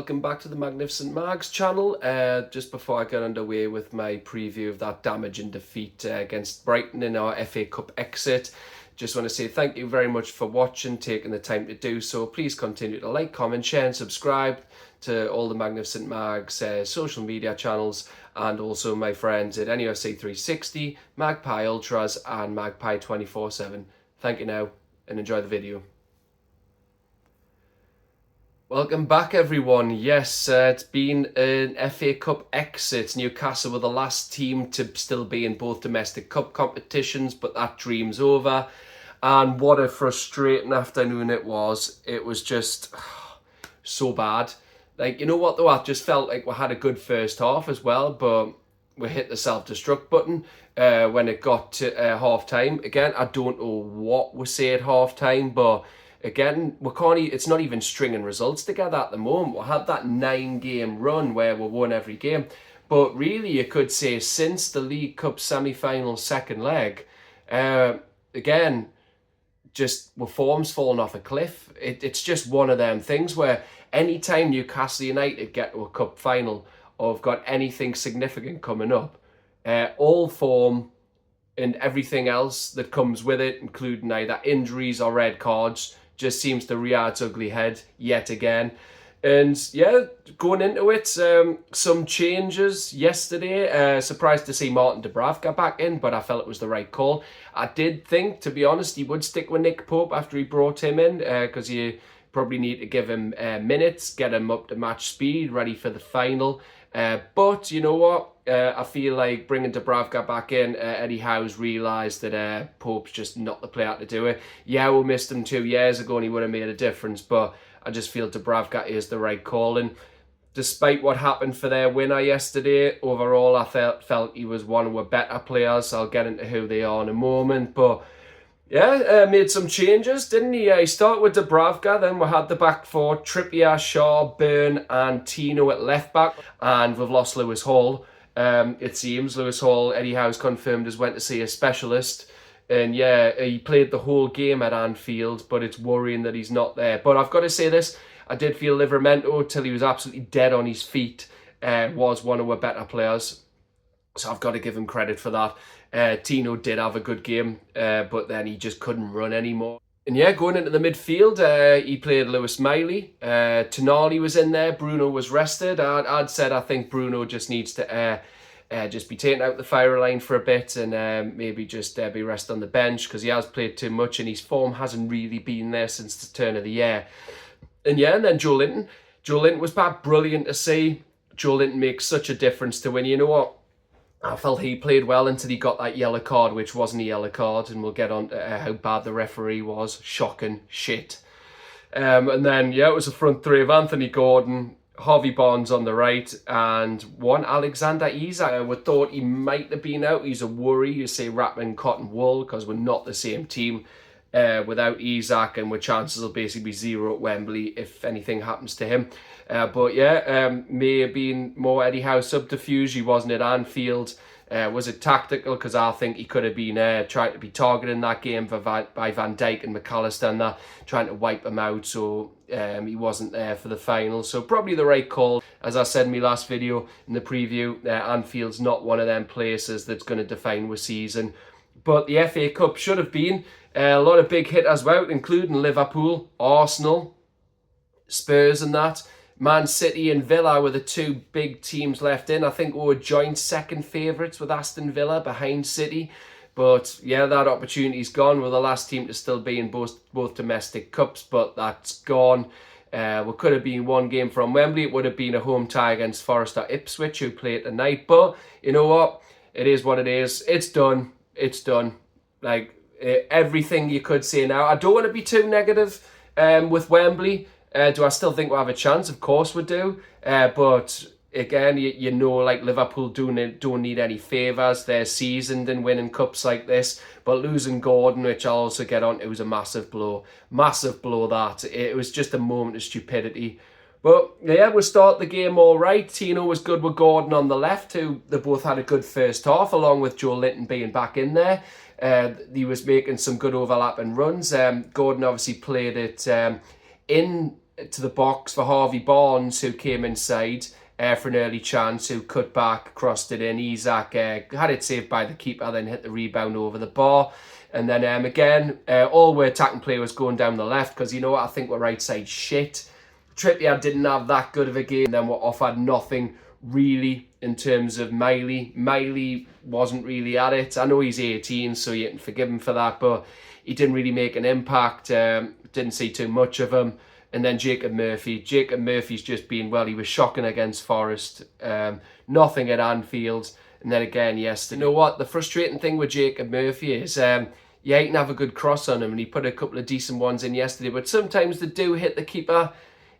welcome back to the Magnificent Mags channel. Just before I get underway with my preview of that damaging defeat against Brighton in our FA Cup exit, just want to say thank you very much for watching, taking the time to do so. Please continue to like, comment, share and subscribe to all the Magnificent Mags social media channels, and also my friends at NUFC 360, Magpie Ultras and Magpie 24/7. Thank you now and enjoy the video. Welcome back everyone. Yes, it's been an FA Cup exit. Newcastle were the last team to still be in both domestic cup competitions, but that dream's over. And what a frustrating afternoon it was. It was just so bad. Like, you know what though, I just felt like we had a good first half as well, but we hit the self-destruct button when it got to half-time. Again, I don't know what we say at half-time, but again, it's not even stringing results together at the moment. We had that 9-game run where we won every game. But really, you could say since the League Cup semi-final second leg, again, just our form's fallen off a cliff. It's just one of them things where anytime Newcastle United get to a cup final or have got anything significant coming up, all form and everything else that comes with it, including either injuries or red cards, just seems to rear its ugly head yet again. And yeah, going into it, some changes yesterday. Surprised to see Martin Dubravka back in, but I felt it was the right call. I did think, to be honest, he would stick with Nick Pope after he brought him in, because you probably need to give him minutes, get him up to match speed, ready for the final. But you know what? I feel like bringing Dubravka back in, Eddie Howe's realised that Pope's just not the player to do it. Yeah, we missed him 2 years ago and he would have made a difference, but I just feel Dubravka is the right call. And despite what happened for their winner yesterday, overall I felt he was one of our better players. I'll get into who they are in a moment, but yeah, made some changes, didn't he? He started with Dubravka, then we had the back four, Trippier, Shaw, Byrne and Tino at left back, and we've lost Lewis Hall. It seems Lewis Hall, Eddie Howe's confirmed, has went to see a specialist, and yeah, he played the whole game at Anfield, but it's worrying that he's not there. But I've got to say this, I did feel Livramento, till he was absolutely dead on his feet, was one of our better players, so I've got to give him credit for that. Tino did have a good game, but then he just couldn't run anymore. And yeah, going into the midfield, he played Lewis Miley. Tonali was in there. Bruno was rested. I'd said I think Bruno just needs to just be taken out the firing line for a bit and maybe just be rested on the bench, because he has played too much and his form hasn't really been there since the turn of the year. And yeah, and then Joe Linton. Joe Linton was back, brilliant to see. Joe Linton makes such a difference to win. You know what? I felt he played well until he got that yellow card, which wasn't a yellow card, and we'll get on to how bad the referee was. Shocking shit. And then, yeah, it was a front three of AnthonyGordon, Harvey Barnes on the right, and one AlexanderIsak. We thought he might have been out. He's a worry. You say Ratman, Cotton Wool, because we're not the same team without Isak, and our chances will basically be zero at Wembley if anything happens to him. But yeah, may have been more Eddie Howe subterfuge. He wasn't at Anfield. Was it tactical? Because I think he could have been trying to be targeting that game by Van Dijk and McAllister and that, trying to wipe him out, so he wasn't there for the final. So probably the right call. As I said in my last video in the preview, Anfield's not one of them places that's going to define our season. But the FA Cup should have been a lot of big hitters out, including Liverpool, Arsenal, Spurs and that. Man City and Villa were the two big teams left in. I think we were joint second favourites with Aston Villa behind City. But yeah, that opportunity's gone. We're the last team to still be in both domestic cups, but that's gone. We could have been one game from Wembley. It would have been a home tie against Forest or Ipswich, who played tonight. But you know what? It is what it is. It's done. It's done. Like, everything you could say now. I don't want to be too negative with Wembley. Do I still think we'll have a chance? Of course we do. But again, you know, like Liverpool don't need any favours. They're seasoned in winning cups like this. But losing Gordon, which I'll also get on, it was a massive blow. Massive blow that. It was just a moment of stupidity. But yeah, we'll start the game all right. Tino was good with Gordon on the left, who they both had a good first half, along with Joe Linton being back in there. He was making some good overlapping runs. Gordon obviously played it in to the box for Harvey Barnes, who came inside for an early chance, who cut back, crossed it in. Isak had it saved by the keeper, then hit the rebound over the bar. And then again, all we're attacking play was going down the left, because you know what, I think we're right side shit. Trippier didn't have that good of a game, and then we're offered nothing really in terms of Miley. Miley wasn't really at it. I know he's 18, so you can forgive him for that, but he didn't really make an impact. Didn't see too much of him. And then Jacob Murphy. Jacob Murphy's just been, well, he was shocking against Forest. Nothing at Anfield. And then again yesterday. You know what? The frustrating thing with Jacob Murphy is, yeah, he can have a good cross on him, and he put a couple of decent ones in yesterday, but sometimes they do hit the keeper.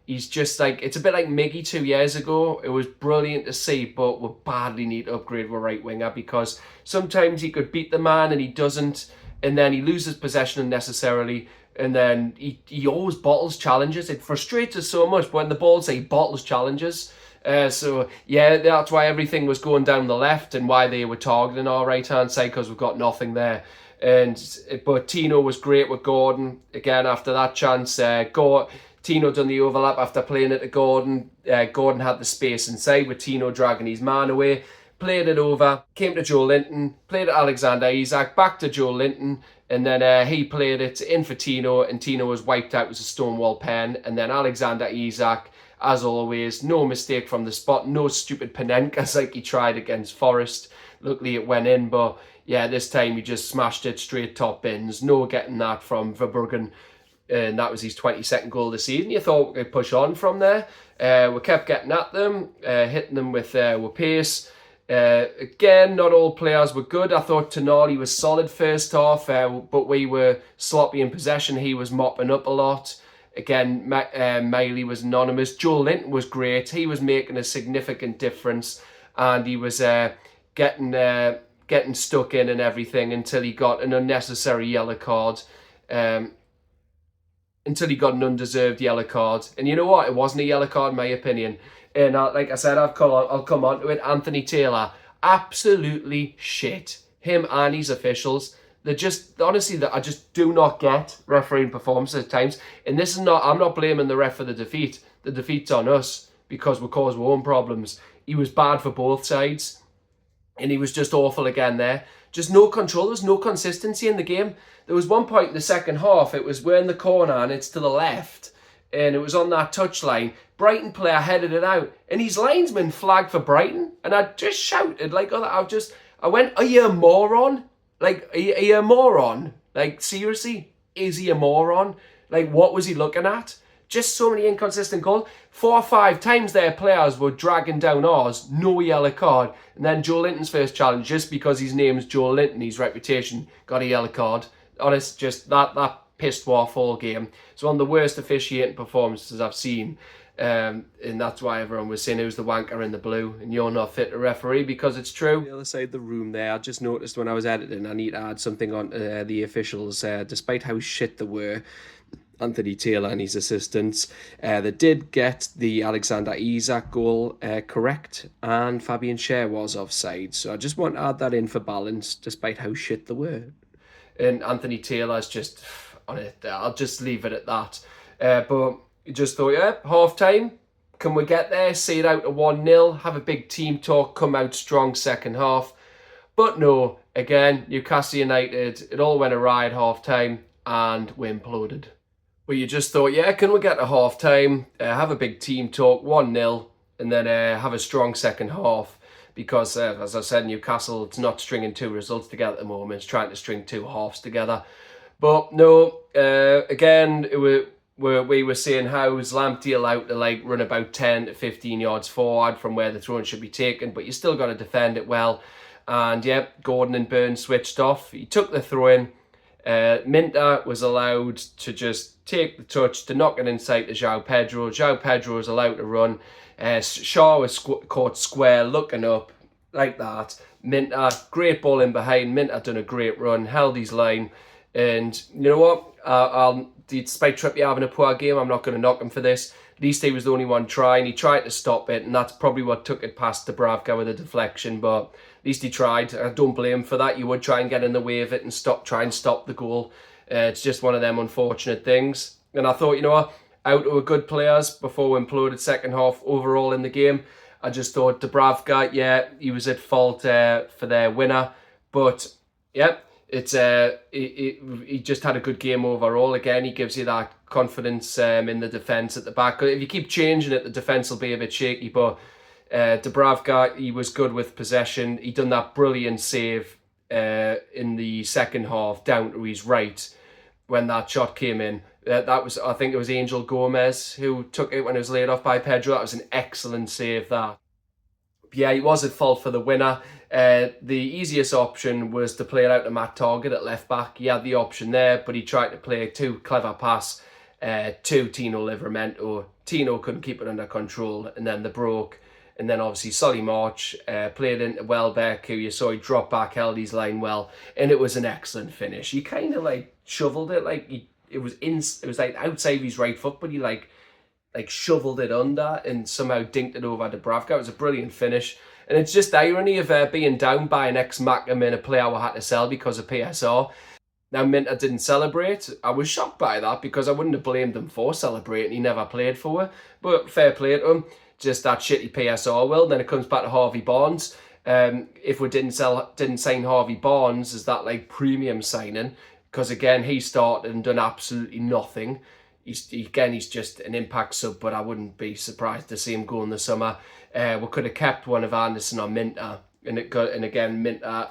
He's just like, it's a bit like Miggy 2 years ago. It was brilliant to see, but we badly need to upgrade our right winger, because sometimes he could beat the man and he doesn't, and then he loses possession unnecessarily, and then he always bottles challenges. It frustrates us so much, but when the ball's he bottles challenges. So yeah, that's why everything was going down the left, and why they were targeting our right hand side, because we've got nothing there. But Tino was great with Gordon again after that chance. Tino done the overlap after playing it to Gordon. Gordon had the space inside with Tino dragging his man away. Played it over, came to Joe Linton, played it AlexanderIsak, back to Joe Linton, and then he played it in for Tino, and Tino was wiped out as a Stonewall pen. And then AlexanderIsak, as always, no mistake from the spot, no stupid Panenkas like he tried against Forest. Luckily it went in, but yeah, this time he just smashed it straight top bins. No getting that from Verbruggen. And that was his 22nd goal this season. You thought we could push on from there. We kept getting at them, hitting them with pace. Again, not all players were good. I thought Tonali was solid first half, but we were sloppy in possession. He was mopping up a lot. Again, Miley was anonymous. Joe Linton was great. He was making a significant difference, and he was getting stuck in and everything until he got an unnecessary yellow card. Until he got an undeserved yellow card. And you know what? It wasn't a yellow card, in my opinion. And like I said, I'll come on to it. Anthony Taylor, absolutely shit. Him and his officials. They're just, honestly, I just do not get refereeing performances at times. And this is not, I'm not blaming the ref for the defeat. The defeat's on us, because we caused our own problems. He was bad for both sides. And he was just awful again there. Just no control. There was no consistency in the game. There was one point in the second half, it was we're in the corner and it's to the left, and it was on that touchline. Brighton player headed it out, and his linesman flagged for Brighton, and I just shouted like, I went, are you a moron? Like, are you a moron? Like, seriously, is he a moron? Like, what was he looking at? Just so many inconsistent calls. 4 or 5 times their players were dragging down ours, no yellow card. And then Joe Linton's first challenge, just because his name's Joe Linton, his reputation, got a yellow card. Honest, just that pissed off all game. It's one of the worst officiating performances I've seen. And that's why everyone was saying who's the wanker in the blue, and you're not fit to referee, because it's true. The other side of the room there, I just noticed when I was editing, I need to add something on the officials, despite how shit they were. Anthony Taylor and his assistants, they did get the AlexanderIsak goal correct, and Fabian Schär was offside. So I just want to add that in for balance, despite how shit they were. And Anthony Taylor's just on it. I'll just leave it at that. But you just thought, yeah, half time, can we get there? See it out to 1-0, have a big team talk, come out strong second half. But no, again, Newcastle United, it all went awry at half time, and we imploded. But you just thought, yeah, can we get to half time, have a big team talk, 1-0, and then have a strong second half. Because, as I said, Newcastle, it's not stringing 2 results together at the moment. It's trying to string 2 halves together. But no, again, we were saying how was Lamptey allowed to run about 10 to 15 yards forward from where the throw-in should be taken, but you still got to defend it well. And yeah, Gordon and Burns switched off. He took the throw-in. Minter was allowed to just take the touch to knock it inside to João Pedro. João Pedro was allowed to run. Shaw was caught square, looking up, like that. Minter, great ball in behind. Minter done a great run, held his line. And you know what? Despite Trippier having a poor game, I'm not going to knock him for this. At least he was the only one trying. He tried to stop it, and that's probably what took it past Dubravka with a deflection. But at least he tried. I don't blame him for that. You would try and get in the way of it and try and stop the goal. It's just one of them unfortunate things. And I thought, you know what? out who were good players before we imploded second half overall in the game. I just thought Dubravka, yeah, he was at fault for their winner. But, yeah, it's he just had a good game overall. Again, he gives you that confidence in the defence at the back. If you keep changing it, the defence will be a bit shaky. But Dubravka, he was good with possession. He done that brilliant save in the second half down to his right when that shot came in. That was, I think it was Angel Gomez who took it when it was laid off by Pedro. That was an excellent save, that. Yeah, he was at fault for the winner. The easiest option was to play it out to Matt Target at left back. He had the option there, but he tried to play a too clever pass to Tino Livramento. Tino couldn't keep it under control, and then they broke. And then obviously Solly March played into Welbeck, who you saw he dropped back, held his line well, and it was an excellent finish. He kind of like shoveled it, like it was like outside his right foot, but he like shoveled it under and somehow dinked it over Dubravka. It was a brilliant finish. And it's just irony of being down by an ex-Macam and a player we had to sell because of PSR. Now, Minter didn't celebrate. I was shocked by that because I wouldn't have blamed him for celebrating. He never played for it. But fair play to him. Just that shitty PSR will. Then it comes back to Harvey Barnes. If we didn't sign Harvey Barnes, is that like premium signing? Because again, he started and done absolutely nothing. He's just an impact sub, but I wouldn't be surprised to see him go in the summer. We could have kept one of Anderson or Minter, and again Minter.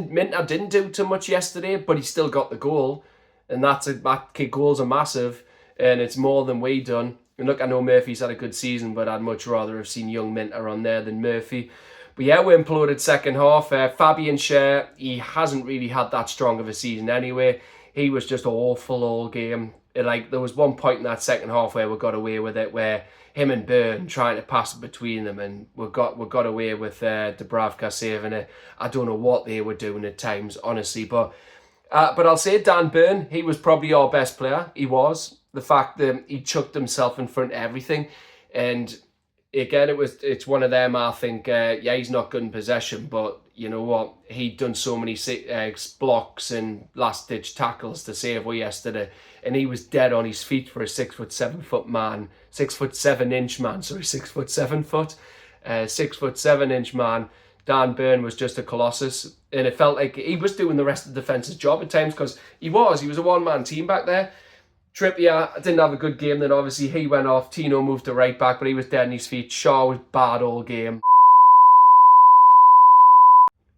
Minter didn't do too much yesterday, but he still got the goal, and that goals are massive, and it's more than we done. And look, I know Murphy's had a good season, but I'd much rather have seen young Minter on there than Murphy. But yeah, we imploded second half. Fabian Schär, he hasn't really had that strong of a season anyway. He was just awful all game. There was one point in that second half where we got away with it, where him and Byrne trying to pass it between them, and we got away with Dubravka saving it. I don't know what they were doing at times, honestly, but I'll say Dan Byrne, he was probably our best player. He was. The fact that he chucked himself in front of everything, and again, it's one of them. I think he's not good in possession, but you know what? He'd done so many blocks and last-ditch tackles to save us yesterday, and he was dead on his feet for a 6'7" man, 6'7" man. Sorry, 6'7" 6'7" man. Dan Byrne was just a colossus, and it felt like he was doing the rest of the defence's job at times because he was a one-man team back there. Trippier didn't have a good game, then obviously he went off. Tino moved to right back, but he was dead on his feet. Shaw was bad all game.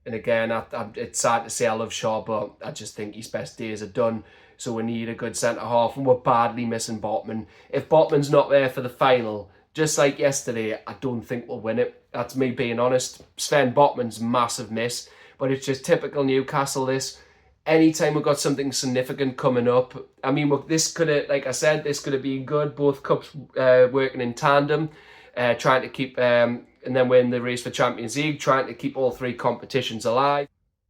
And again, it's sad to say I love Shaw, but I just think his best days are done. So we need a good centre-half, and we're badly missing Botman. If Botman's not there for the final, just like yesterday, I don't think we'll win it. That's me being honest. Sven Botman's massive miss, but it's just typical Newcastle, this. Anytime we've got something significant coming up, I mean, this could have, like I said, this could have been good. Both cups working in tandem, trying to keep, and then we're in the race for Champions League, trying to keep all three competitions alive.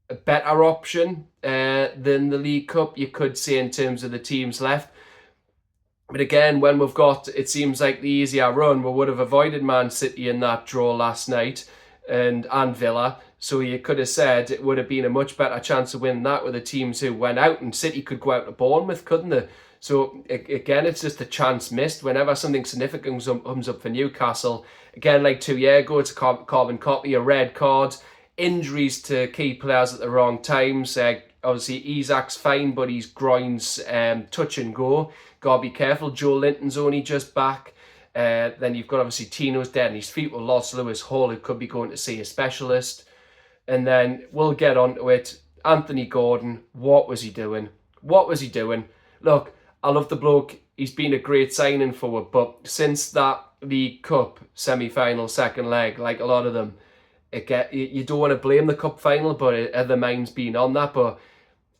A better option than the League Cup, you could say, in terms of the teams left. But again, when we've got, it seems like the easier run, we would have avoided Man City in that draw last night and Villa. So you could have said it would have been a much better chance of winning that with the teams who went out, and City could go out to Bournemouth, couldn't they? So again, it's just a chance missed. Whenever something significant comes up for Newcastle, again, like 2 years ago, it's a carbon copy, a red card, injuries to key players at the wrong times. Obviously, Isak's fine, but his groin's touch and go. Got to be careful. Joe Linton's only just back. Then you've got obviously Tino's dead on his feet. Well, lost Lewis Hall, who could be going to see a specialist. And then we'll get onto it. AnthonyGordon, what was he doing? What was he doing? Look, I love the bloke. He's been a great signing for it. But since that League Cup semi-final second leg, like a lot of them, you don't want to blame the cup final, but other minds being on that. But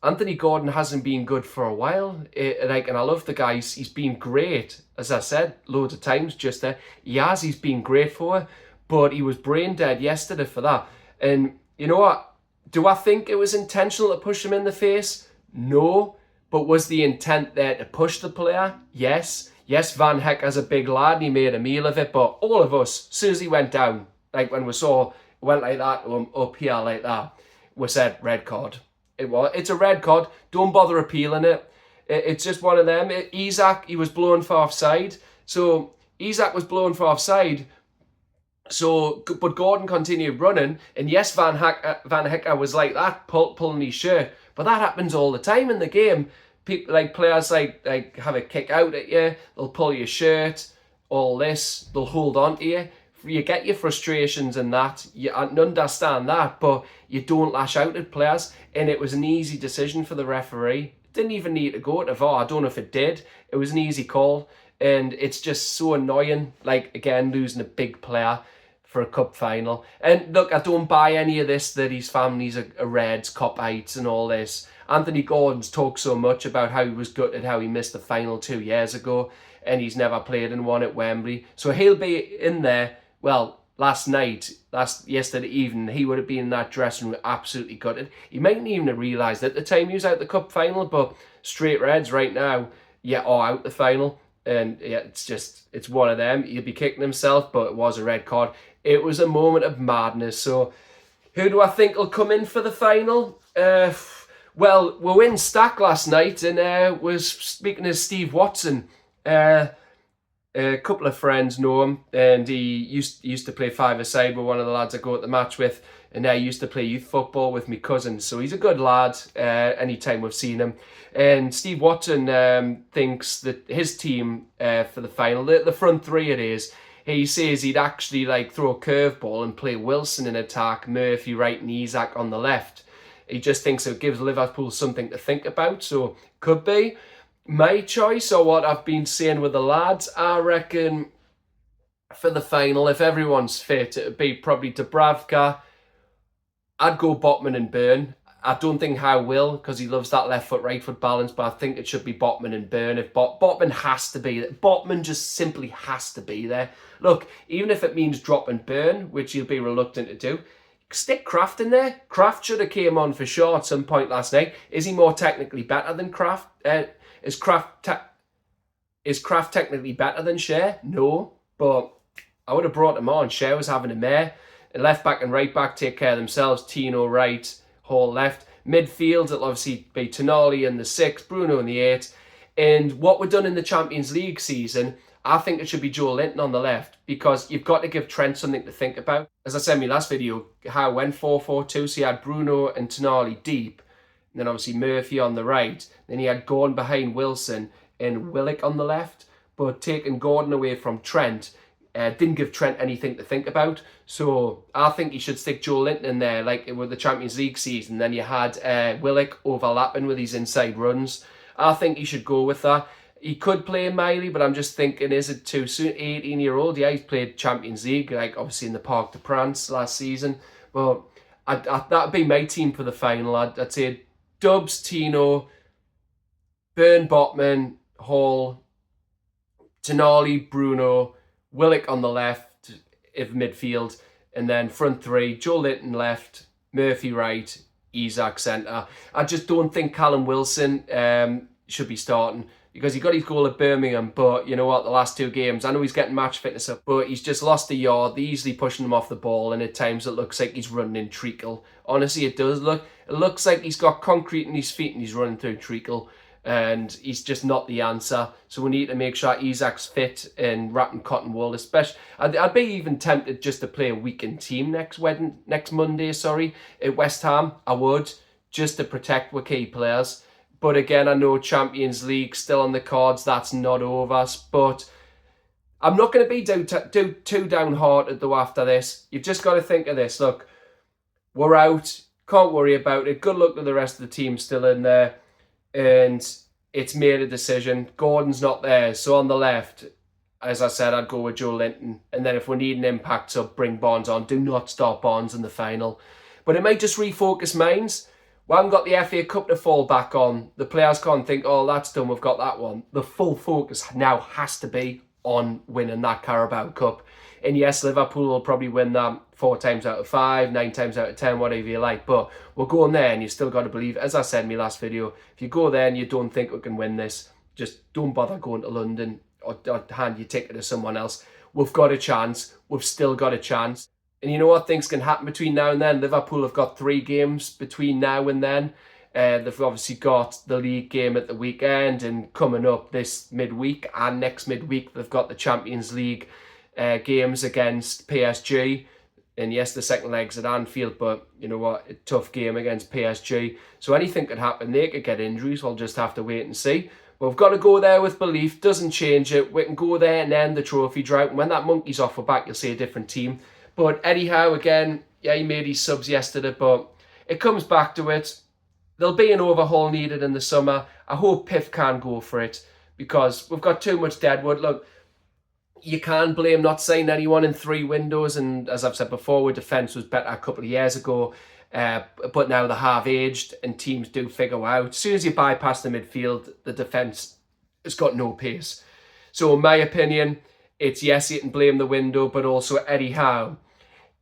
AnthonyGordon hasn't been good for a while. And I love the guy. He's been great. As I said loads of times just there. He's been great for it. But he was brain dead yesterday for that. And you know what? Do I think it was intentional to push him in the face? No. But was the intent there to push the player? Yes. Yes, Van Heck has a big lad and he made a meal of it. But all of us, as soon as he went down, like when we saw, went like that, up here like that, we said red card. It's a red card. Don't bother appealing it. It's just one of them. Isak, he was blown for offside. So Isak was blown for offside. So, but Gordon continued running, and yes, Van Hecker was like that, pulling his shirt. But that happens all the time in the game. People like players like have a kick out at you, they'll pull your shirt, all this, they'll hold on to you. You get your frustrations and that, you understand that, but you don't lash out at players. And it was an easy decision for the referee. Didn't even need to go to VAR. I don't know if it did. It was an easy call, and it's just so annoying. Like, again, losing a big player for a cup final. And look, I don't buy any of this that his family's a Reds, cop-ites and all this. AnthonyGordon's talked so much about how he was gutted, how he missed the final 2 years ago, and he's never played in one at Wembley. So he'll be in there. Well, yesterday evening, he would have been in that dressing room absolutely gutted. He mightn't even have realised at the time he was out the cup final, but straight Reds right now, are out the final. And yeah, it's one of them. He'll be kicking himself, but it was a red card. It was a moment of madness. So who do I think will come in for the final? Well, we were in Stack last night, and was speaking to Steve Watson. A couple of friends know him, and he used to play five-a-side with one of the lads I go to the match with, and I used to play youth football with my cousin. So he's a good lad. Anytime we've seen him. And Steve Watson thinks that his team for the final, the front three it is, he says he'd actually throw a curveball and play Wilson in attack, Murphy right and Isak on the left. He just thinks it gives Liverpool something to think about. So could be my choice, or what I've been saying with the lads. I reckon for the final, if everyone's fit, it would be probably Dubravka. I'd go Botman and Burn. I don't think Howe will, because he loves that left foot, right foot balance, but I think it should be Botman and Burn. If Botman has to be there. Botman just simply has to be there. Look, even if it means dropping Burn, which he'll be reluctant to do, stick Kraft in there. Kraft should have came on for sure at some point last night. Is he more technically better than Kraft? Is Kraft technically better than Shea? No, but I would have brought him on. Shea was having a mare. Left back and right back take care of themselves. Tino right, Hall left. Midfield, it'll obviously be Tonali in the 6, Bruno in the 8. And what we've done in the Champions League season, I think it should be Joe Linton on the left, because you've got to give Trent something to think about. As I said in my last video, how it went 4-4-2, so you had Bruno and Tonali deep, and then obviously Murphy on the right. Then he had Gordon behind Wilson and Willock on the left, but taking Gordon away from Trent, didn't give Trent anything to think about. So I think he should stick Joe Linton in there, like with the Champions League season. Then you had Willock overlapping with his inside runs. I think he should go with that. He could play Miley, but I'm just thinking, is it too soon? 18-year-old, yeah, he's played Champions League, like obviously in the Parc de France last season. But that'd be my team for the final. I'd say Dubs, Tino, Burn, Botman, Hall, Tonali, Bruno, Willock on the left of midfield, and then front three, Joe Linton left, Murphy right, Isak centre. I just don't think Callum Wilson should be starting, because he got his goal at Birmingham, but you know what, the last 2 games, I know he's getting match fitness up, but he's just lost a yard. They're easily pushing him off the ball, and at times it looks like he's running in treacle. Honestly, it does look. It looks like he's got concrete in his feet and he's running through treacle, and he's just not the answer. So we need to make sure Isak's fit and wrapping cotton wool, especially. I'd be even tempted just to play a weekend team next Monday, at West Ham. I would, just to protect our key players. But again, I know Champions League still on the cards. That's not over. But I'm not going to be too downhearted though after this. You've just got to think of this. Look, we're out. Can't worry about it. Good luck to the rest of the team still in there. And it's made a decision. Gordon's not there. So on the left, as I said, I'd go with Joe Linton. And then if we need an impact sub, bring Barnes on. Do not start Barnes in the final. But it might just refocus minds. We haven't got the FA Cup to fall back on. The players can't think, oh, that's done, we've got that one. The full focus now has to be on winning that Carabao Cup. And yes, Liverpool will probably win that 4 times out of 5, 9 times out of 10, whatever you like. But we're going there, and you still got to believe, as I said in my last video, if you go there and you don't think we can win this, just don't bother going to London or hand your ticket to someone else. We've got a chance. We've still got a chance. And you know what? Things can happen between now and then. Liverpool have got 3 games between now and then. They've obviously got the league game at the weekend, and coming up this midweek and next midweek they've got the Champions League games against PSG. And yes, the second leg's at Anfield, but you know what, a tough game against PSG. So anything could happen. They could get injuries. We'll just have to wait and see. But we've got to go there with belief. Doesn't change it. We can go there and end the trophy drought. And when that monkey's off our back, you'll see a different team. But Eddie Howe, again, yeah, he made his subs yesterday, but it comes back to it. There'll be an overhaul needed in the summer. I hope Piff can go for it, because we've got too much deadwood. Look, you can't blame not signing anyone in 3 windows. And as I've said before, our defence was better a couple of years ago. But now they have aged and teams do figure out. As soon as you bypass the midfield, the defence has got no pace. So in my opinion, it's yes, you can blame the window, but also Eddie Howe.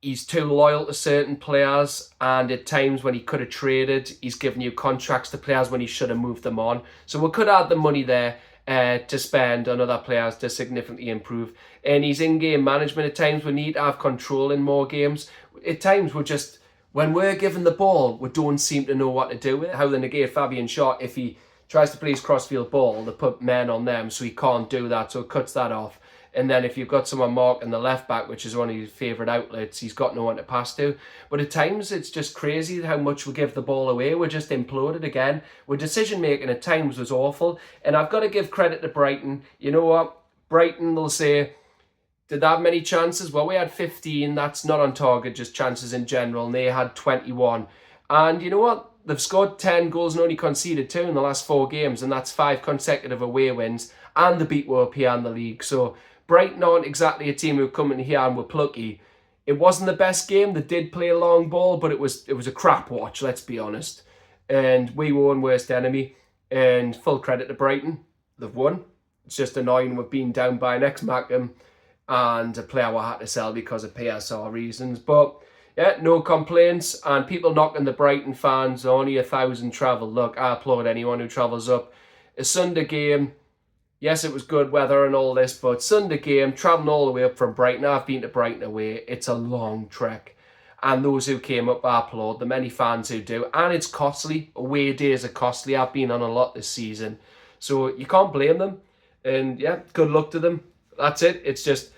He's too loyal to certain players, and at times when he could have traded, he's given you contracts to players when he should have moved them on. So we could add the money there to spend on other players to significantly improve. And his in-game management, at times we need to have control in more games. At times when we're given the ball, we don't seem to know what to do with it. How they negate Fabian shot if he tries to play his crossfield ball, they put men on them, so he can't do that, so it cuts that off. And then if you've got someone marking the left back, which is one of his favourite outlets, he's got no one to pass to. But at times it's just crazy how much we give the ball away. We're just imploded again. Our decision making at times was awful. And I've got to give credit to Brighton. You know what? Brighton, they'll say, did they have many chances? Well, we had 15. That's not on target, just chances in general. And they had 21. And you know what? They've scored 10 goals and only conceded 2 in the last 4 games. And that's 5 consecutive away wins. And they beat up here in the league. So Brighton aren't exactly a team who come in here and were plucky. It wasn't the best game. They did play a long ball, but it was a crap watch, let's be honest. And we were our worst enemy. And full credit to Brighton. They've won. It's just annoying we've been down by an ex-Mackham and a player we had to sell because of PSR reasons. But yeah, no complaints. And people knocking the Brighton fans, only 1,000 travel. Look, I applaud anyone who travels up. A Sunday game. Yes, it was good weather and all this, but Sunday game, travelling all the way up from Brighton. I've been to Brighton away. It's a long trek. And those who came up, I applaud them. Many fans who do. And it's costly. Away days are costly. I've been on a lot this season. So you can't blame them. And yeah, good luck to them. That's it. It's just,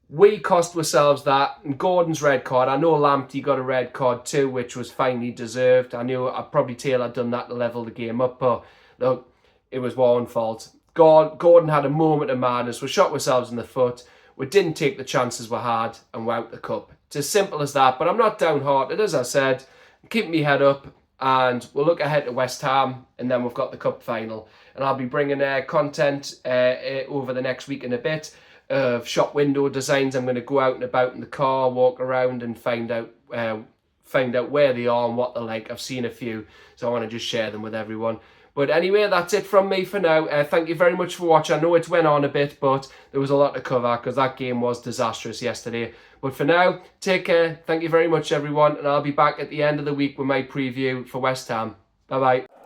we cost ourselves that. And Gordon's red card. I know Lamptey got a red card too, which was finally deserved. I knew probably Taylor had done that to level the game up. But look, it was our fault. Gordon had a moment of madness. We shot ourselves in the foot. We didn't take the chances we had, and we're out the cup. It's as simple as that. But I'm not downhearted, as I said. Keep my head up, and we'll look ahead to West Ham, and then we've got the cup final. And I'll be bringing content over the next week and a bit of shop window designs. I'm going to go out and about in the car, walk around, and find out where they are and what they're like. I've seen a few, so I want to just share them with everyone. But anyway, that's it from me for now. Thank you very much for watching. I know it went on a bit, but there was a lot to cover because that game was disastrous yesterday. But for now, take care. Thank you very much, everyone. And I'll be back at the end of the week with my preview for West Ham. Bye-bye.